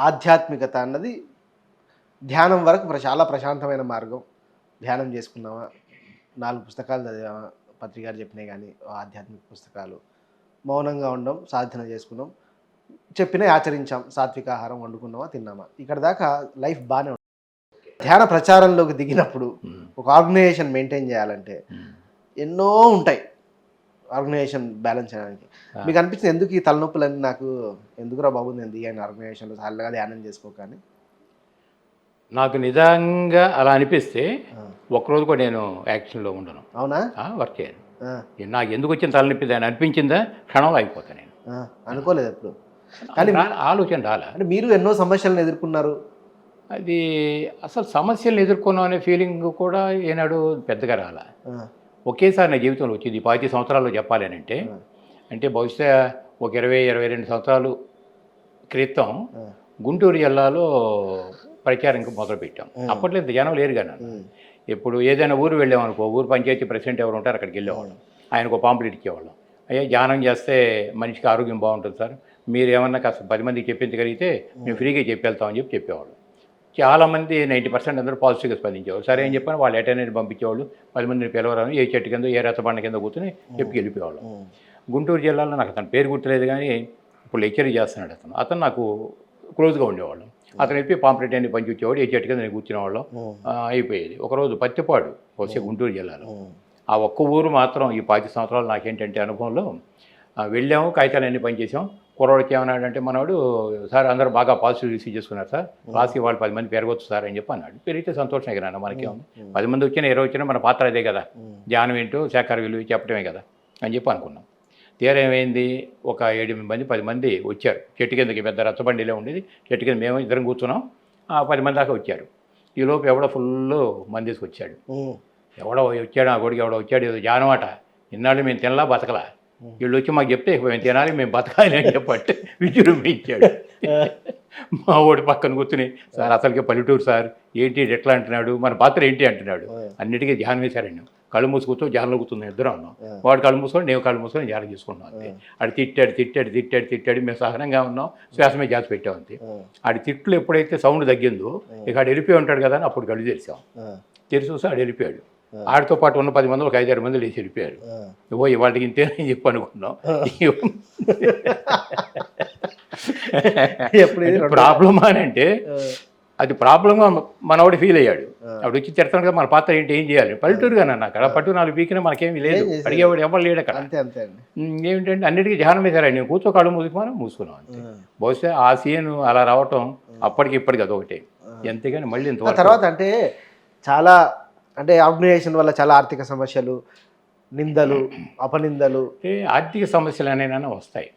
ఆధ్యాత్మికత అన్నది ధ్యానం వరకు చాలా ప్రశాంతమైన మార్గం. ధ్యానం చేసుకున్నామా, 4 పుస్తకాలు చదివామా, పత్రి గారు చెప్పినవి కానీ ఆధ్యాత్మిక పుస్తకాలు, మౌనంగా ఉండం, సాధన చేసుకున్నాం, చెప్పినవి ఆచరించాం, సాత్విక ఆహారం వండుకున్నామా, తిన్నామా, ఇక్కడ దాకా లైఫ్ బాగానే ఉంటుంది. ధ్యాన ప్రచారంలోకి దిగినప్పుడు ఒక ఆర్గనైజేషన్ మెయింటైన్ చేయాలంటే ఎన్నో ఉంటాయి ఆర్గనైజేషన్ బ్యాలెన్స్ చేయడానికి. మీకు అనిపించింది ఎందుకు ఈ తలనొప్పులన్నీ నాకు ఎందుకురా బాబు నేను దిగాను ఆర్గనైజేషన్లో చల్లగా ధ్యానం చేసుకోకని? నాకు నిజంగా అలా అనిపిస్తే ఒక్కరోజు కూడా నేను యాక్షన్లో ఉండను. అవునా? వర్క్ చేయను. నాకు ఎందుకు వచ్చిన తలనొప్పి అని అనిపించిందా క్షణంలో అయిపోతాను నేను. అనుకోలేదు ఎప్పుడు, కానీ ఆలోచన రాలా. అంటే మీరు ఎన్నో సమస్యలను ఎదుర్కొన్నారు. అది అసలు సమస్యలను ఎదుర్కొన్నాం అనే ఫీలింగ్ కూడా ఏనాడు పెద్దగా రాలా. ఒకేసారి నా జీవితంలో వచ్చింది 25 సంవత్సరాల్లో చెప్పాలి అని అంటే బహుశా ఒక 20-22 సంవత్సరాలు క్రితం గుంటూరు జిల్లాలో ప్రచారం మొదలుపెట్టాం. అప్పట్లో ఇంత జనం లేరు కానీ ఇప్పుడు ఏదైనా ఊరు వెళ్ళామనుకో, ఊరు పంచాయతీ ప్రెసిడెంట్ ఎవరు ఉంటారు అక్కడికి వెళ్ళేవాళ్ళం, ఆయనకు పాంప్లెట్ ఇచ్చేవాళ్ళం. అయ్యా ధ్యానం చేస్తే మనిషికి ఆరోగ్యం బాగుంటుంది సార్, మీరు ఏమన్నా కాస్త 10 మందికి చెప్పించగలిగితే మేము ఫ్రీగా చెప్పేళ్తామని చెప్పేవాళ్ళు. చాలామంది 90% అందరూ పాజిటివ్గా స్పందించేవాళ్ళు. సరే అని చెప్పని వాళ్ళు అటెండెంట్ పంపించేవాళ్ళు, 10 మందిని పిలవరాని ఏ చెట్టు కింద ఏ రచ్చబండ కింద కూర్చొని చెప్పి వెళ్ళిపోయేవాళ్ళు. గుంటూరు జిల్లాలో నాకు అతను పేరు గుర్తులేదు కానీ ఇప్పుడు లెక్చర్ చేస్తున్నాడు అతను నాకు క్లోజ్గా ఉండేవాళ్ళు. అతను వెళ్ళి పాంప్లెట్ అన్ని పంచి వచ్చేవాడు, ఏ చెట్టు కింద నేను కూర్చునేవాళ్ళం, అయిపోయేది. ఒకరోజు పత్తిపాడు వచ్చే గుంటూరు జిల్లాలో ఆ ఒక్క ఊరు మాత్రం ఈ 25 సంవత్సరాలు నాకేంటంటే అనుభవంలో వెళ్ళాము, కాగితాలన్నీ పనిచేసాం. కుర్రోడికి ఏమన్నాడంటే మనవాడు, సార్ అందరూ బాగా పాజిటివ్ రిసీవ్ చేసుకున్నారు సార్, రాసి వాళ్ళు 10 మంది పెరగొచ్చు సార్ అని చెప్పి అన్నాడు. పెరిగితే సంతోషమే కదా నాన్న, మనకేముంది, 10 మంది వచ్చినా 20 వచ్చినా మన పాత్ర అదే కదా, ధ్యానం ఏంటో శాఖర విలువ చెప్పడమే కదా అని చెప్పి అనుకున్నాం. తీరా ఏమైంది, ఒక 7-8 మంది 10 మంది వచ్చారు. చెట్టు కిందకి పెద్ద రచ్చబండిలో ఉండేది, చెట్టు కింద మేము ఇద్దరం కూర్చున్నాం. 10 మంది దాకా వచ్చారు. ఈలోపు ఎవడో ఫుల్ మంది తీసుకొచ్చాడు. ఎవడో వచ్చాడు, ఆ కొడుకు ఎవడో వచ్చాడు, ఏదో జానమాట, ఇన్నాళ్ళు మేము తినలా బతకలా, వీళ్ళు వచ్చి మాకు చెప్తే మేము తినాలి మేము బతకాలి అని చెప్పట్టే విజృంభించాడు. మా ఓడి పక్కన కూర్చుని, సార్ అసలుకి పల్లెటూరు సార్, ఏంటి ఎట్లా అంటున్నాడు, మన పాత్ర ఏంటి అంటున్నాడు. అన్నిటికీ ధ్యానం వేశారండి. కళ్ళు మూసుకుంటూ ధ్యానంలో కూర్చున్నాం, ఇద్దరం ఉన్నాం. వాడు కళ్ళు మూసుకొని నేను కళ్ళు మూసుకొని ధ్యానం చేసుకున్నాం అంతే. ఆడు తిట్టాడు మేము సహనంగా ఉన్నాం, శ్వాస మీద జాతి పెట్టాం అంతే. ఆడి తిట్లు ఎప్పుడైతే సౌండ్ తగ్గిందో ఇక ఆడు వెళ్ళిపోయి ఉంటాడు కదా అని అప్పుడు కళ్ళు తెరిచాం. తెరిచి చూస్తే ఆడు వెళ్ళిపోయాడు. ఆడితో పాటు ఉన్న 10 మంది ఒక 5-6 మంది లేచి వెళ్ళిపోయారు. వాళ్ళకి ఇంతేనని చెప్పి అనుకున్నాం. ప్రాబ్లమ్ అని అంటే అది ప్రాబ్లంగా మనవాడు ఫీల్ అయ్యాడు. అప్పుడు వచ్చి తిడతాను కదా, మన పాత్ర ఏంటి, ఏం చేయాలి, పల్లెటూరుగా నన్ను అక్కడ పట్టు 4 పీకినా మనకేమీ లేదు, అడిగేవాడు ఎవరు లేడు అక్కడ. ఏమిటంటే అన్నిటికీ ధ్యానం వేశారు. నేను కూర్చో కాళ్ళు మూసుకున్నాం అంతే. బహుశా ఆ సీన్ అలా రావటం అప్పటికి ఇప్పటికి అదొకటే, ఎంతగాని మళ్ళీ ఇంత తర్వాత అంటే చాలా అంటే ఆర్గనైజేషన్ వల్ల చాలా ఆర్థిక సమస్యలు, నిందలు, అపనిందలు. ఆర్థిక సమస్యలు అనేనా వస్తాయి.